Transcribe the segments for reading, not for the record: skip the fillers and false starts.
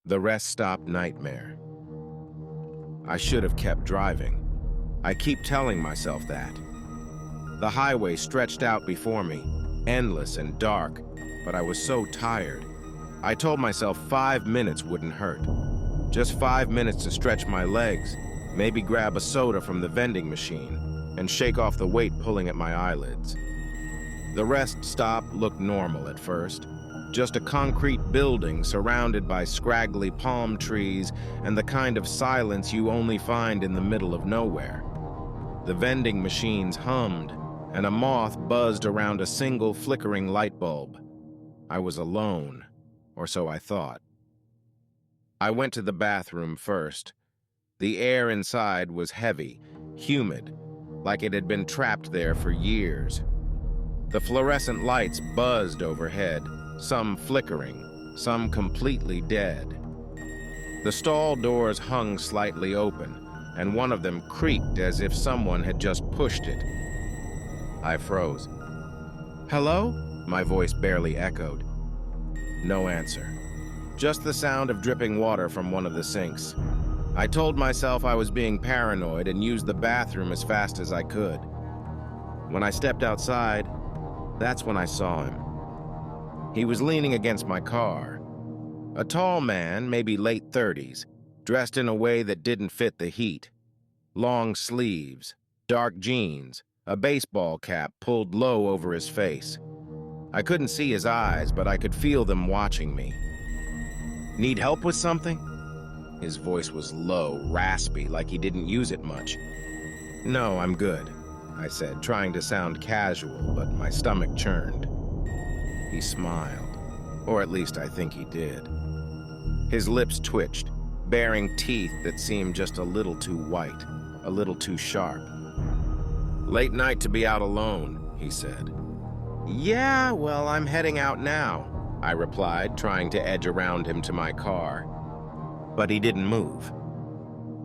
The rest stop nightmare. I should have kept driving. I keep telling myself that. The highway stretched out before me, endless and dark, but I was so tired. I told myself 5 minutes wouldn't hurt. Just 5 minutes to stretch my legs, maybe grab a soda from the vending machine, and shake off the weight pulling at my eyelids. The rest stop looked normal at first. Just a concrete building surrounded by scraggly palm trees and the kind of silence you only find in the middle of nowhere. The vending machines hummed, and a moth buzzed around a single flickering light bulb. I was alone, or so I thought. I went to the bathroom first. The air inside was heavy, humid, like it had been trapped there for years. The fluorescent lights buzzed overhead, some flickering, some completely dead. The stall doors hung slightly open, and one of them creaked as if someone had just pushed it. I froze. "Hello?" My voice barely echoed. No answer. Just the sound of dripping water from one of the sinks. I told myself I was being paranoid and used the bathroom as fast as I could. When I stepped outside, that's when I saw him. He was leaning against my car. A tall man, maybe late 30s, dressed in a way that didn't fit the heat. Long sleeves, dark jeans, a baseball cap pulled low over his face. I couldn't see his eyes, but I could feel them watching me. "Need help with something?" His voice was low, raspy, like he didn't use it much. "No, I'm good," I said, trying to sound casual, but my stomach churned. He smiled, or at least I think he did. His lips twitched, baring teeth that seemed just a little too white, a little too sharp. "Late night to be out alone," he said. "Yeah, well, I'm heading out now," I replied, trying to edge around him to my car. But he didn't move.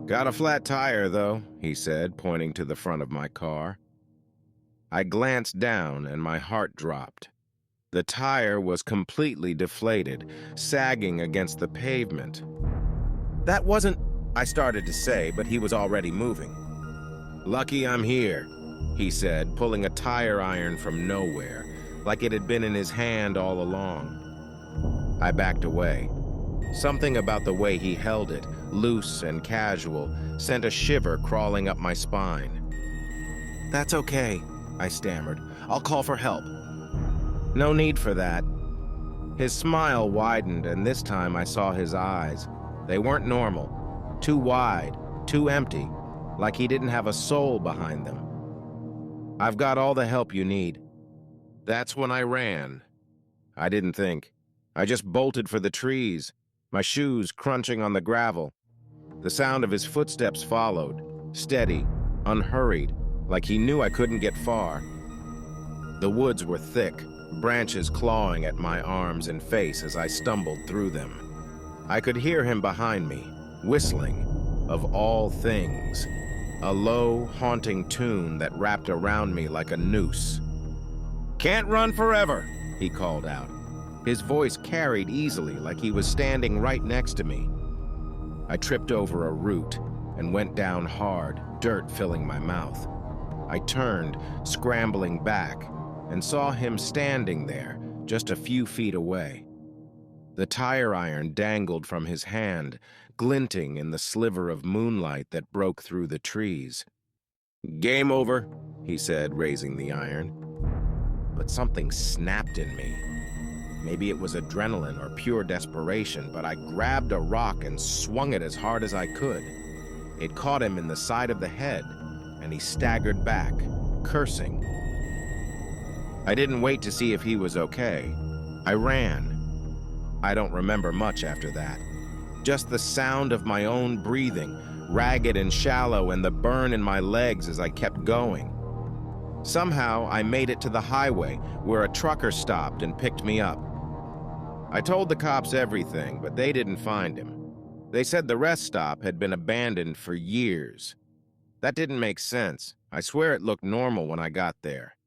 "Got a flat tire, though," he said, pointing to the front of my car. I glanced down and my heart dropped. The tire was completely deflated, sagging against the pavement. "That wasn't," I started to say, but he was already moving. "Lucky I'm here," he said, pulling a tire iron from nowhere, like it had been in his hand all along. I backed away. Something about the way he held it, loose and casual, sent a shiver crawling up my spine. "That's okay," I stammered. "I'll call for help." "No need for that." His smile widened, and this time I saw his eyes. They weren't normal. Too wide, too empty, like he didn't have a soul behind them. "I've got all the help you need." That's when I ran. I didn't think. I just bolted for the trees, my shoes crunching on the gravel. The sound of his footsteps followed, steady, unhurried, like he knew I couldn't get far. The woods were thick, branches clawing at my arms and face as I stumbled through them. I could hear him behind me, whistling, of all things, a low, haunting tune that wrapped around me like a noose. "Can't run forever," he called out. His voice carried easily, like he was standing right next to me. I tripped over a root and went down hard, dirt filling my mouth. I turned, scrambling back, and saw him standing there, just a few feet away. The tire iron dangled from his hand, glinting in the sliver of moonlight that broke through the trees. "Game over," he said, raising the iron. But something snapped in me. Maybe it was adrenaline or pure desperation, but I grabbed a rock and swung it as hard as I could. It caught him in the side of the head, and he staggered back, cursing. I didn't wait to see if he was okay. I ran. I don't remember much after that. Just the sound of my own breathing, ragged and shallow, and the burn in my legs as I kept going. Somehow, I made it to the highway, where a trucker stopped and picked me up. I told the cops everything, but they didn't find him. They said the rest stop had been abandoned for years. That didn't make sense. I swear it looked normal when I got there.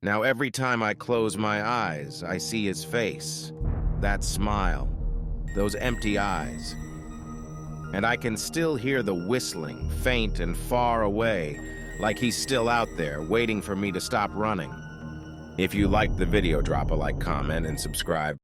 Now every time I close my eyes, I see his face. That smile. those empty eyes. And I can still hear the whistling, faint and far away, like he's still out there, waiting for me to stop running. If you liked the video, drop a like, comment, and subscribe.